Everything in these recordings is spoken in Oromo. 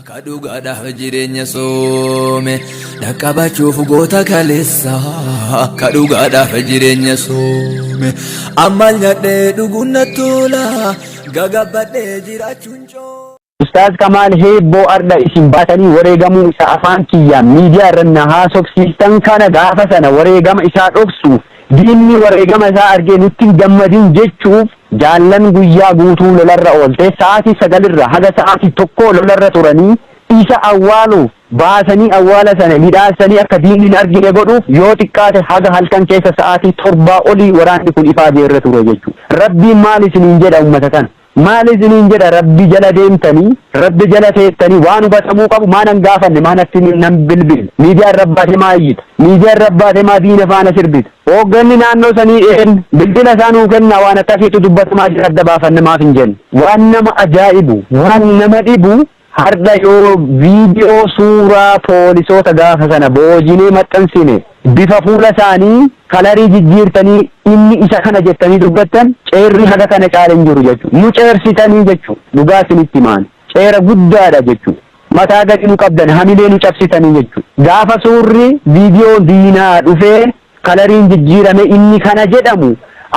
Kadhugaadhaaf jireenya soome dhaqqabachuuf goota kaleessa. Kadhugaadhaaf jireenya soome ammal nyaadhee dhuguun na tola gagabbadhee jiraachuun coo. Ustaaz Kamal Hebboo arda isin baatanii wareegamuu isa afaan kiyyaa miidiyaa irra na haasofsiistan kana gaafa sana wareegama isaa dhoksu diinni wareegama isaa argee nutti gammadin jechuuf jaallan guyyaa guutuu lolarra oolte sa'aatii 9 haga sa'aatii 1 lolarra turanii isa awwaaluuf baasanii awwaala sana midhaasanii akka diinni argine godhuuf yoo xiqqaate haga halkan keessa sa'aatii 7 olii waraanni kun ifaa beerra ture jechuudha. Rabbiin maal isiniin jedha ummata kana? Maal isiniin jedha? Rabbi jala deemtanii rabbi jala teessanii waan hubatamuu qabu maanan gaafanne maanatti nan bilbil miidiyaan rabbaate maayyita miidiyaan rabbaate maa diina faana sirbita hoogganni naannoo sanii bilbila isaanuu kenna waan akkasiitu dubbatamaa jira adda baafanne maaf hin jenne waan nama ajaa'ibu waan nama dhibu harda yoo viidiyoo suuraa poolisoota gaafa sana boojinee maxxansine bifa fuula isaanii kalarii jijjiirtanii inni isa kana jettanii dubbattan ceerri haga kana caaleen jiru jechuudha. Nu ceersitanii jechuudha. Dhugaa isinitti maan ceera guddaadha jechuudha. Mataa gadi nu qabdan hamilee nu cabsitanii jechuudha. Gaafa suurri viidiyoo diinaa dhufee kalariin jijjiirame inni kana jedhamu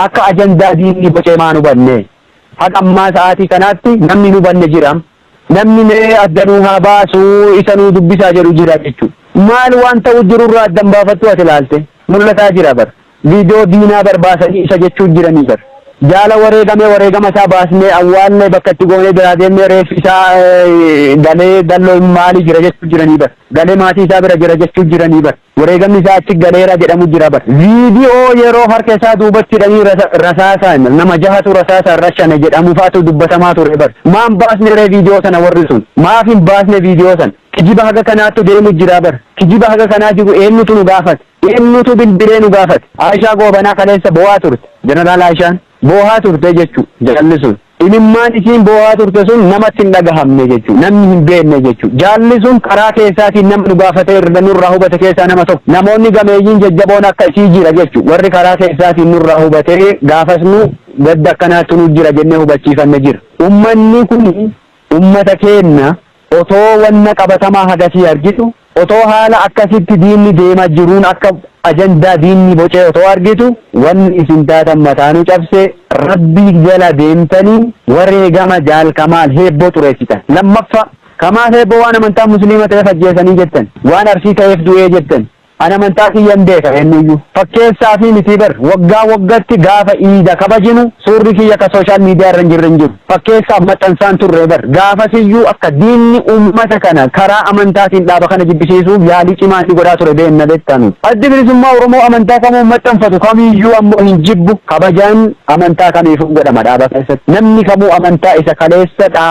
akka ajandaa diinni bocee maan hubanne. Haga ammaa sa'aatii kanaatti namni nu hubanne jira. Namni mee addanuu haa baasuu isa nu dubbisaa jedhu jira jechuudha. Maal waan ta'u jirurraa addan baafattu ati ilaalte mul'ataa jira bar viidiyoo diinaa barbaasanii isa jechuun jiranii bar jaala wareegama isaa baasnee awwaallee bakka itti goonee biraa deemnee reeffi isaa galee dalloo maalii jira jechuun jiranii bar galee maatii isaa bira jira jechuun jiranii bar wareegamni isaa achi galeera jedhamu jira bar viidiyoo yeroo harka isaa duubatti hidhanii rasaasaan nama jahatu rasaasaan rashane jedhamu faatu dubbatamaa ture bar maan baasne ree viidiyoo sana warri sun maaf hin baasne viidiyoo sana kijiba haga kanaattu deemu jira bar kijiba haga kanaa jiru eenyutu nu gaafate eenyutu bilbilee nu gaafate Aishaa Goobanaa kaleessa boo'aa turte jeneraal Aishaan boo'aa turte jechuudha jaalli sun imimmaan isiin boo'aa turte sun namatti hin dhagahamne jechuudha namni hin beekne jechuudha jaalli sun karaa keessaatiin nama nu gaafate irra nurraa hubate keessaa nama tokko namoonni gameeyyiin jajjaboon akka isii jira jechuudha warri karaa keessaatiin nurraa hubatee gaafas nu gadda akkanaatti nu jira jennee hubachiifanne jira ummanni kun ummata keenya otoo wanna qabatamaa hagasii argitu otoo haala akkasitti diinni deemaa jiruun akka ajandaa diinni bocee otoo argitu wanni isin taatan mataanuu cabse rabbii jala deemtanii wareegama jaal Kamaal Hebboo xureessitan. Lammaffaa Kamaal Hebboo waan amantaa musliima ta'eef ajjeesanii jettan waan arsii ta'eef du'ee jettan ana amantaa kiyyan beeka eenyuyyuu fakkeessaa fi miti bar waggaa waggatti gaafa iida kabajinu suurri kiyya akka sooshaal miidiyaa irra hin jirre hin jiru fakkeessaaf maxxansaan turre bar gaafasiyyuu akka diinni ummata kana karaa amantaatiin dhaaba kana jibbisiisuuf yaalii cimaa inni godhaa ture beenna beektanu addi bilisummaa Oromoo amantaa kamuu maxxanfatu kamiyyuu ammoo hin jibbu kabajaan amantaa kamiifuu godhama dhaaba keessatti namni kamuu amantaa isa kaleessa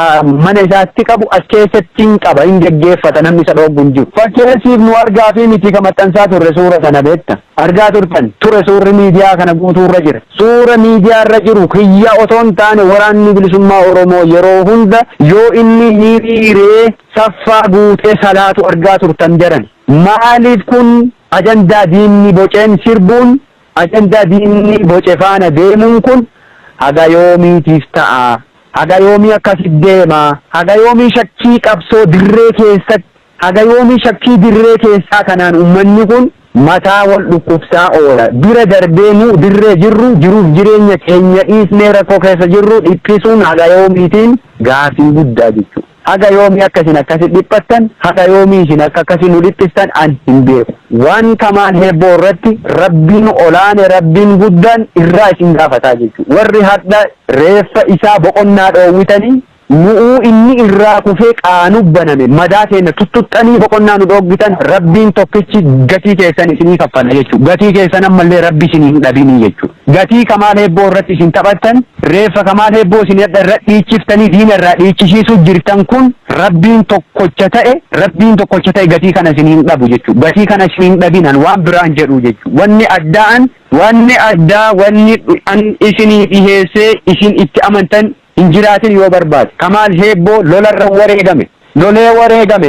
mana isaatti qabu as keessatti hin qaba hin geggeeffata namni isa dhoowwu hin jiru fakkeessiif nu argaa fi miti ka maxxansaa turre suura sana beekta argaa turtan ture suurri miidiyaa kana guutuurra jira suura miidiyaa irra jiru kiyya otoon taane waraanni bilisummaa Oromoo yeroo hunda yoo inni hiriiree saffaa guutee salaatu argaa turtan jedhan maaliif kun ajandaa diinni boceen sirbuun ajandaa diinni boce faana deemuun kun haga yoomiitiif ta'a haga yoomii akkasi deema haga yoomii shakkii qabsoo dirree keessatti haga yoomii shakkii dirree keessaa kanaan ummanni kun mataa wal dhukkubsaa oola bira darbeenu dirree jiruuf jireenya keenya dhiisnee rakkoo keessa jirru dhiphisuun haga yoomiitiin gaafii guddaa jechuudha. Haga yoomii akkasin akkasi dhiphattan haga yoomii isin akkasi nu dhiphistan an hin beeku. Waan Kamaal Hebboo irratti rabbiin olaane rabbiin guddaan irraa isin gaafataa jechuudha. Warri hadda reeffa isaa boqonnaa dhoowwitanii nu'uu inni irraa kufee qaanu baname madaa keenya tuttuxxanii boqonnaa nu dhooggitan rabbiin tokkichi gatii keessan isinii kaffala jechuudha. Gatii keessan ammallee rabbi isinii hin dhabinii jechuudha. Gatii Kamaal Hebboo irratti isin taphattan reeffa Kamaal Hebboo isin irra dhiichiftanii diina irraa dhiichisiisuu jirtan kun rabbiin tokkocha ta'e gatii kana isinii hin dhabu jechuudha. Gatii kana isinii hin dhabinan waan biraan jedhu jechuudha. Wanni addaa wanni isinii dhiheessee isin itti amantan injiraatin yoo barbaade Kamaal Hebboo lolarra wareegame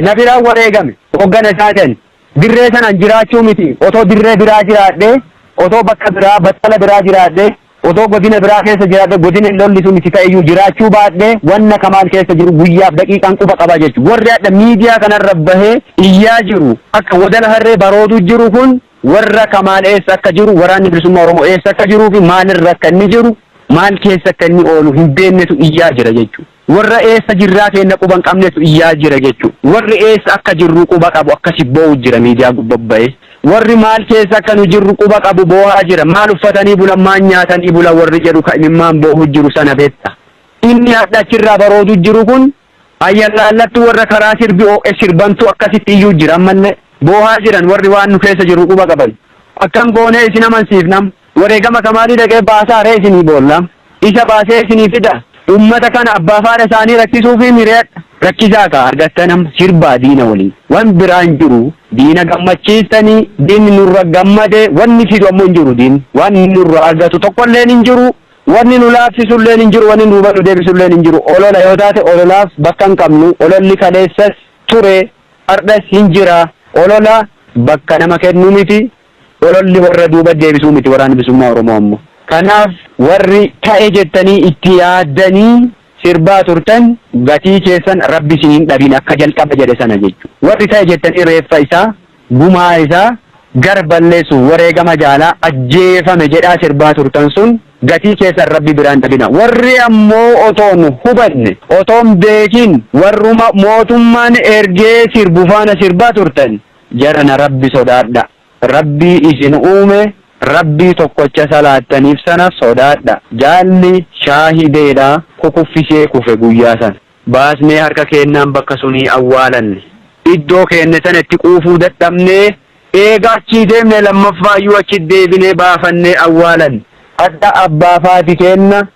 nafiraan wareegame hoggana isaatiin dirree sanaan jiraachuu miti otoo dirree biraa jiraadhee otoo bakka biraa battala biraa jiraadhee otoo godina biraa keessa jiraate godina lolli sun itti ta'eyyuu jiraachuu baadhee wanna Kamaal keessa jiru guyyaaf daqiiqaan quba qaba jechuudha. Warri adda miidiyaa kanarra bahee iyyaa jiru akka Wadala Harree baroodu jiru kun warra Kamaal eessa akka jiru waraanni bilisummaa Oromoo eessa akka jiruu fi maalirra akka inni jiru maal keessa akka inni oolu hin beeknetu iyyaa jira jechuudha. Warra eessa jirraa keenya quba hin qabnetu iyyaa jira jechuudha. Warri eessa akka jirru quba qabu akkasi boo'u jira miidiyaa gubbabba'ee. Warri maal keessa akka nu jirru quba qabu boo'aa jira. Maal uffatanii bulan maal nyaatanii bulan warri jedhu kan boo'u jiru sana beekta. Inni hadha achirraa baroodu jiru kun ayyaallaallattu warra karaa sirbi sirbantu akkasitti iyyuu jira ammallee boo'aa jiran warri waan nu keessa jiru quba qaban. Akkam goonee isin amansiifnam. Wareegama Kamaalii dhaqee baasaa ree isinii boolla. Isa baasee isinii fida. Ummata kana abbaa faana isaanii rakkisuu fi mireedha. Rakkisaa ka argattanam sirbaa diina waliin. Wan biraan jiru diina gammachiistanii diinni nurra gammade wanni fidu ammoo hin jiru diin. Wanni nurra argatu tokkolleen hin jiru. Wanni nu laafsisulleen hin jiru. Wanni nu hubatu deebisulleen hin jiru. Olola yoo taate ololaaf bakka hin qabnu. Ololli kaleessas ture hardhas hin jira. Olola bakka nama kennu miti. Ololli warra duuba deebisuu miti waraana bilisummaa Oromoo ammoo. Kanaaf warri ta'e jettanii itti yaaddanii sirbaa turtan gatii keessan rabbi isiniin dhabin akka jalqaba jedhe sana jechuudha. Warri ta'e jettanii reeffa isaa gumaa isaa gar balleessu wareegama jaalaa ajjeefame jedhaa sirbaa turtan sun gatii keessan rabbi biraan dhabina. Warri ammoo otoon hubanne otoon beekin warruma mootummaan ergee sirbu faana sirbaa turtan jarana rabbi sodaadha. Rabbii isin uume rabbii tokkocha salaattaniif sana sodaadha. Jaalli shaahideedha kukuffisee kufe guyyaa sana. Baasnee harka kennaan bakka sunii awwaalanne. Iddoo keenne sana itti quufuu dadhabnee eegaa achii deemne lammaffaayyuu achi deebinee baafannee awwaalanne. Adda abbaa faati kenna,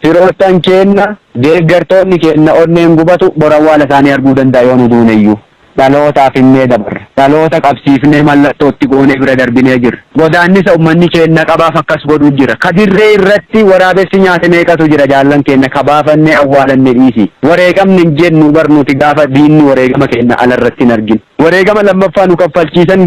firoottan kenna, deeggartoonni kenna onneen gubatu bor awwaala isaanii arguu danda'a yoo nu duuneyyuu. Dhalootaaf hinnee dabarra. Dhaloota qabsiifnee mallattootti goonee bira darbinee jirra. Godaannisa uummanni keenya qabaaf akkas godhuu jira. Kadirree irratti waraabessi nyaate meeqatu jira jaallan keenya kabaafannee awwaalanne dhiisi. Wareegamni hin jennu barnuuti gaafa diinni wareegama keenya alarratti hin argin. Wareegama lammaffaa nu kaffalchiisan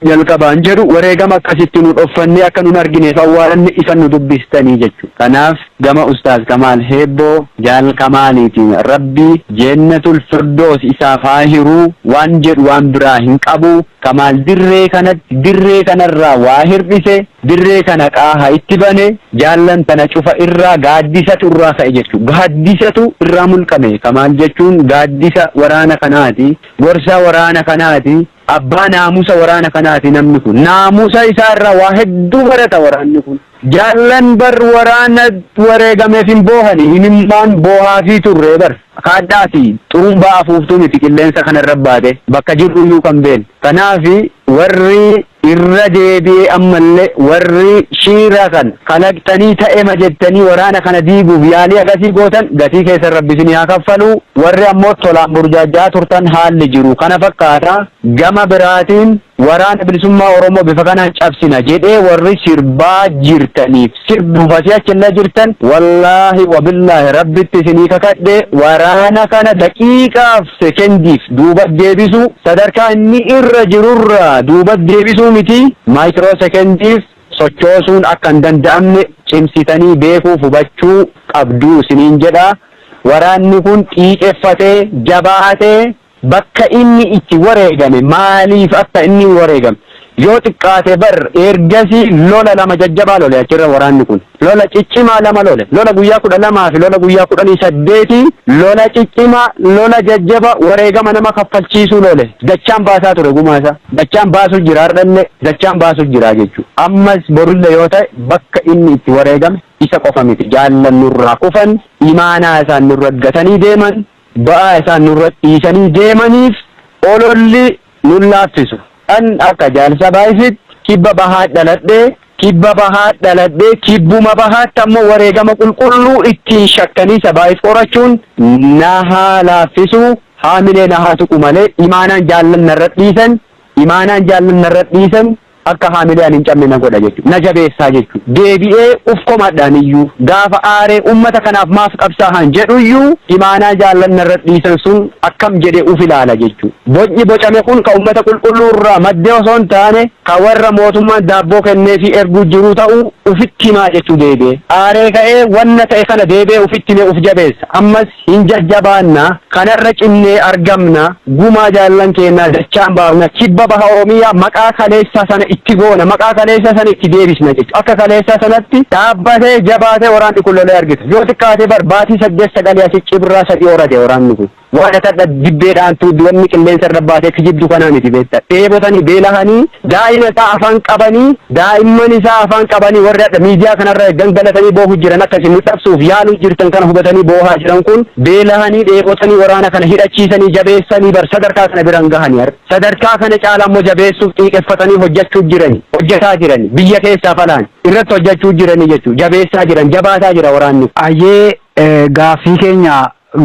jalqabaan jedhu wareegama akkasitti nu dhoffannee akka nun argineef awwaalanne isan nu dubbistanii jechuudha. Kanaaf gama Ustaaz Kamaal Heebboo jaal Kamaaliitiin rabbii Jannatul Firdoos isaaf haa hiruu waan jedhu waan biraa hin qabu. Kamaal dirree kanarraa waa hirdhise dirree kana qaaha itti bane jaallan tana cufa irraa gaaddisatu irraa ka'e jechuudha. Gaaddisatu irraa mulqame. Kamaal jechuun gaaddisa waraana kanaati. Gorsa waraana kanaati. Abbaa naamusa waraana kanaati namni kun. Naamusa isaa irraa waa hedduu barata waraanni kun. Jaallan bar waraana wareegameef hin boohani himimmaan boohaa fi turree bar kaadhaati xurumbaa afuuftuu miti qilleensa kanarra baate bakka jirru iyyuu kan beenu. Kanaafi warri irra deebi'ee ammallee warri shiira kan kalaqxanii ta'ema jettanii waraana kana diiguuf yaalii agasii gootan gatii keessan rabbi isinii haa kaffalu. Warri ammoo tolaan burjaajaa turtan haalli jiru kana fakkaata. Gama biraatiin waraana bilisummaa Oromoo bifa kanaan cabsina jedhee warri sirbaa jirtaniif sirbuufasii achilla jirtan wallaahi wabillaahi rabbitti isinii kakadhe waraana kana daqiiqaaf sekendiif duuba deebisu sadarkaa inni irra jirurra duuba deebisuu miti maayikiroo sekendiif sochoosuun akka hin danda'amne cimsitanii beekuuf hubachuu qabdu isiniin jedha. Waraanni kun xiiqeffatee jabaatee bakka inni itti wareegame maaliif akka inni wareegame yoo xiqqaate bar ergasii lola lama jajjabaa lole achirra waraanni kun lola ciccimaa lama lole lola guyyaa 12 fi lola guyyaa 18 lola ciccimaa lola jajjaba wareegama nama kaffalchiisuu lole dachaan baasaa ture gumaasa dachaan baasuu jira hardhanne dachaan baasuu jira jechuudha. Ammas borulle yoo ta'e bakka inni itti wareegame isa qofa miti jaallan nurraa kufan imaanaa isaan nurra gatanii deeman ba'aa isaan nurra dhiisanii deemaniif ololli nun laaffisu. An akka jaalsa baay'isitti kibba bahaa dhaladhee kibbuma bahaatti ammoo wareegama qulqulluu ittiin shakkanii sabaayif qorachuun nahaa laaffisu haamilee nahaa tuqu malee imaanaan jaallan narra dhiisan akka haamileen hin cabne na godha jechuudha. Na jabeessaa jechuudha. Deebi'ee uf komadhaan iyyuu gaafa aaree ummata kanaaf maaf qabsaahan jedhuyyuu imaanaa jaallanna irra dhiisan sun akkam jedhee uf ilaala jechuudha. Bocni bocame kun ka ummata qulqulluu irraa maddee osoo hin taane ka warra mootummaan daabboo kennee fi erguu jiru ta'u ufitti himaa jechuu deebi'ee. Aaree ka'ee wanna ta'e kana deebi'ee ufitti himee uf jabeessa. Ammas hin jajjabaanna kanarra cinnee argamna gumaa jaallan keenna dachaan baafna kibba baha Oromiyaa maqaa kaleessaa sana itti goona maqaa kaleessaa sana itti deebisna jechuudha. Akka kaleessaa sanatti dhaabbatee jabaatee waraanni kun lolee argita. Yoo xiqqaatee barbaatii 8-9 asii cibraa 3 horate waraanni kun. Waan akka dibbeedhaan tuuddi wanni qilleensa irra baatee kijibdu kanaa miti beektaa. Dheebotanii beelahanii daa'ima isaa afaan qabanii daa'imman isaa afaan qabanii warri adda miidiyaa kanarra gangalatanii boohu jiran akkasii nu dhabsuuf yaaluu jirtan kana hubatanii boohaa jiran kun beelahanii dheebotanii waraana kana hidhachiisanii jabeessanii bar sadarkaa kana biraan gahanii sadarkaa kana caalaa immoo jabeessuuf xiiqeffatanii hojjechuu jirani hojjetaa jirani biyya keessaa falaan irratti hojjechuu jirani jechuudha jabeessaa jiran jabaataa jira waraanni. Ayyee gaaffii keenya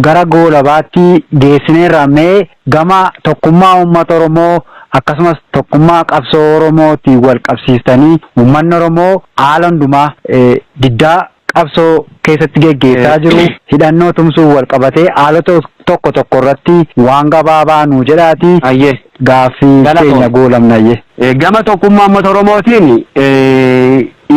gara goolabaatti geessineerra mee gama tokkummaa uummata Oromoo akkasumas tokkummaa qabsoo Oromootiin wal qabsiistanii uummanni Oromoo haala hundumaa diddaa qabsoo keessatti geggeessaa jiru hidhannoo tumsuun wal qabatee haalota tokko irratti waan gabaabaa nuu jedhaati. Ayyee gaaffii keenya goolamnayyee. Gama tokkummaa uummata Oromootiin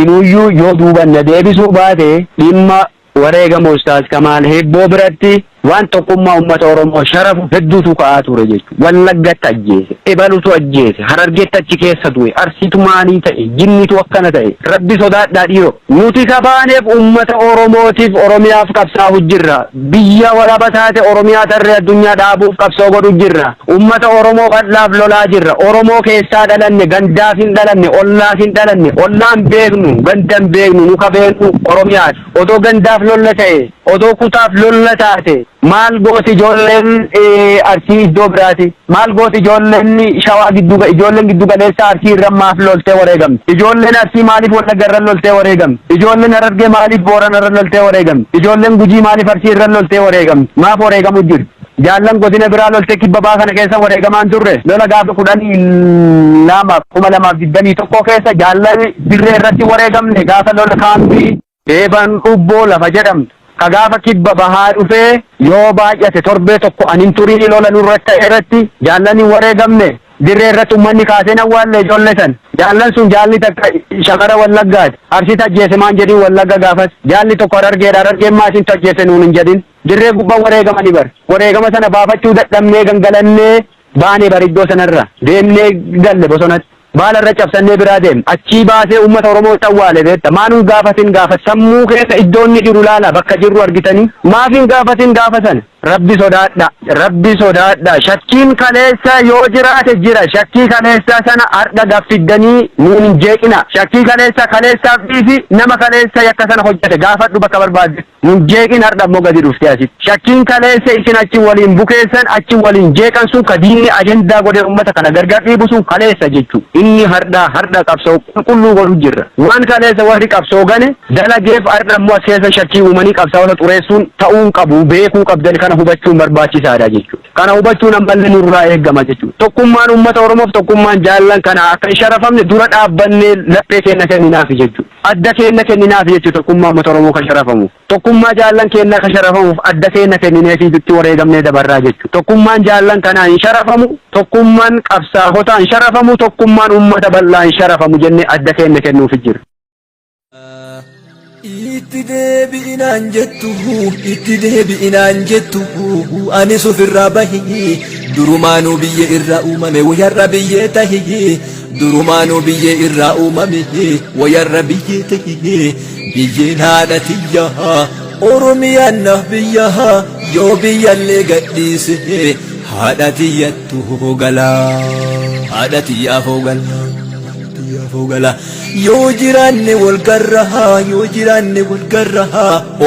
inuyyuu yoo duubanna deebisuu baate dhimma wareegama Ustaaz Kamaal Heebboo biratti waan tokkummaa uummata Oromoo sharafu hedduutu ka'aa ture jechuudha. Wallaggatti ajjeese, Ebalutu ajjeese, Harargeetti achi keessa du'e, Arsiitu maalii ta'e, Jinnitu akkana ta'e, Rabbi sodaadhaa dhiiroo. Nuti kabaaneef uummata Oromootiif Oromiyaaf qabsaa'u jirra. Biyya walaba taate Oromiyaa tarree addunyaa dhaabuuf qabsoo godhu jirra. Uummata Oromoo qal'aaf lolaa jirra. Oromoo keessaa dhalanne, gandaaf hin dhalanne, ollaaf hin dhalanne, ollaan beeknu, gandan beeknu, nuka beeknu Oromiyaati. Odoo gandaaf lolla ta'e, odoo kutaaf lolla taate. Maal gooti ijoolleen Arsii iddoo biraati. Maal gooti ijoolleen Shawaa ijoolleen giddu galeessa Arsii irra maaf loltee wareegamti. Ijoolleen Arsii maaliif Wallagga irra loltee wareegamti. Ijoolleen Harargee maaliif Boorana irra loltee wareegamti. Ijoolleen Gujii maaliif Arsii irra loltee wareegamti. Maaf wareegamu jiru. Jaallan godina biraa loltee kibba baa kana keessa wareegamaan turre. Lola gaafa 2021 keessa jaallan dirree irratti wareegamne gaafa lola kaampii Eeban Ubboo lafa jedhamtu. Kagaafa kibba bahaa dhufee yoo baay'ate torbee tokko anin turii lola nurratti irratti jaallan hin wareegamne dirree irratti uummanni kaaseen awwaalle ijoollee san jaallan sun jaalli takka shakara Wallaggaati Arsiitti ajjeese maan jedhin Wallagga gaafas jaalli tokko Harargeen maatiin ajjeese nuun hin jedhin dirree gubbaa wareegamanii bar wareegama sana baafachuu dadhabnee gangalannee baanee bar iddoo sanarra deemnee galle bosonatti. Baala irra cabsannee biraa deem achii baasee uummata Oromoo awwaale beekta maanuun gaafatin gaafa sammuu keessa iddoonni jiru laala bakka jirru argitanii maafin gaafatin gaafa sana rabbi sodaadha shakkiin kaleessa yoo jiraate jira shakkii kaleessa sana har'a gaffiddanii nuun hin jeeqina shakkii kaleessaaf dhiisi nama kaleessa yakka sana hojjete gaafadhu bakka barbaadde nuun jeeqin har'a ammoo gadi dhufte asitti shakkiin kaleessa isin achi waliin bukeessan achi waliin jeeqan sun ka diinni ajendaa godhe uummata kana gargar dhiibu sun kaleessa jechuudha inni har'a qabsoo qulqulluu godhu jirra waan kaleessa warri qabsoo gane dalageef har'a ammoo as keessa shakkii uumanii qabsaa'ota xureessuun ta'uun qabu beekuu qabdan kana hubachuun barbaachisaadha jechuudha. Kana hubachuun ammallee nurraa eegama jechuudha. Tokkummaan uummata Oromoof tokkummaan jaallan kana akka hin sharafamne dura dhaabbannee laphee keenya kenninaaf jechuudha. Adda keenya kenninaaf jechuudha tokkummaa uummata Oromoo kan sharafamuuf. Tokkummaa jaallan keenya kan sharafamuuf adda keenya kennineefi itti wareegamnee dabarraa jechuudha. Tokkummaan jaallan kanaa hin sharafamu, tokkummaan qabsaa'otaa hin sharafamu, tokkummaan uummata bal'aa hin sharafamu jennee adda keenya kennuuf jira. Itti deebi'inaan jettu anis ofirraa bahi durumaanuu biyya irraa uumame wayarra biyyee tahi durumaanuu biyya irraa uumame wayarra biyyee tahi biyyeen haadha tiyyaa Oromiyaan naaf biyyaa yoo biyyallee gadhiise haadha tiyyattuu galaa haadha tiyyaafoo galaa. Yoo jiraanne wal garraa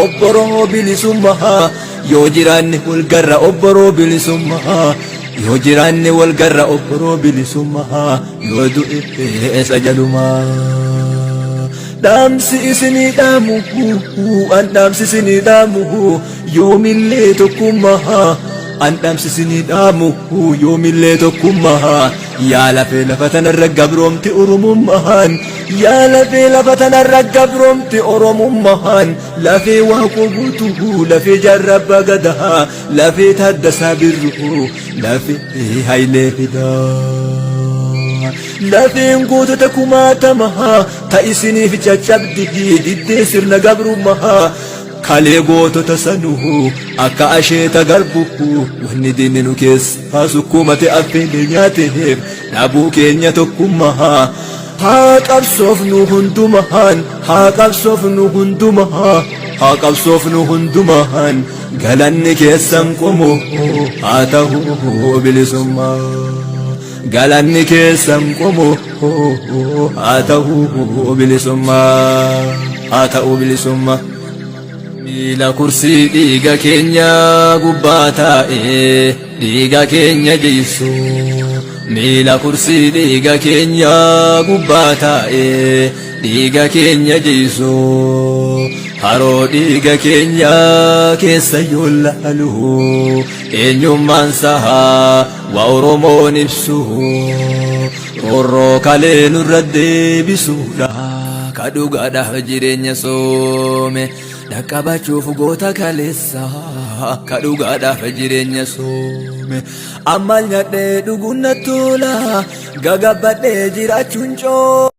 obboroo bilisummaa yoo jiraanne wal garra obboroo bilisummaa yoo jiraanne wal garra obboroo bilisummaa yoo du'e eessa jalumaa dhaamsi isinii dhaamu yoomillee tokkummaa andhamsisini dhaamu yoomillee tokkummaa yaa lafee lafa tanarra gabroomti oromummaan yaa lafee lafa tanarra gabroomti oromummaan lafee waaqoo guutuu lafee jaarrabba gadaa lafee taaddasaa birruu lafee hayilee fidaa lafeen gootota kumaatamahaa ta isiniif caccabdi diddee sirna gabrummaa kalee gootota sanuu akka asheeta garbuhu wanni diinni nu keessa sukkumate affeelee nyaateef dhabuu keenya tokkummaa haa qabsoofnu hundumaan haa qabsoofnu hundumaan haa qabsoofnu hundumaan galanni keessan qomoo haa ta'uu bilisummaa galanni keessan qomoo haa ta'uu bilisummaa haa ta'uu bilisummaa Mila kursi dhiiga keenya gubbaa taa'e dhiiga keenya jeysu Mila kursi dhiiga keenya gubbaa taa'e dhiiga keenya jeysu haroo dhiiga keenya keessa yoo laalu eenyummaan sahaa waa Oromoon ibsu roorroo kalee nurra deebisuudha ka dhugaadhaaf jireenya soome dhaqqabachuuf goota kaleessa ka dhugaadhaaf jireenya soome ammal nyadhee dhuguun na tola gagabbadhee jiraachuun coo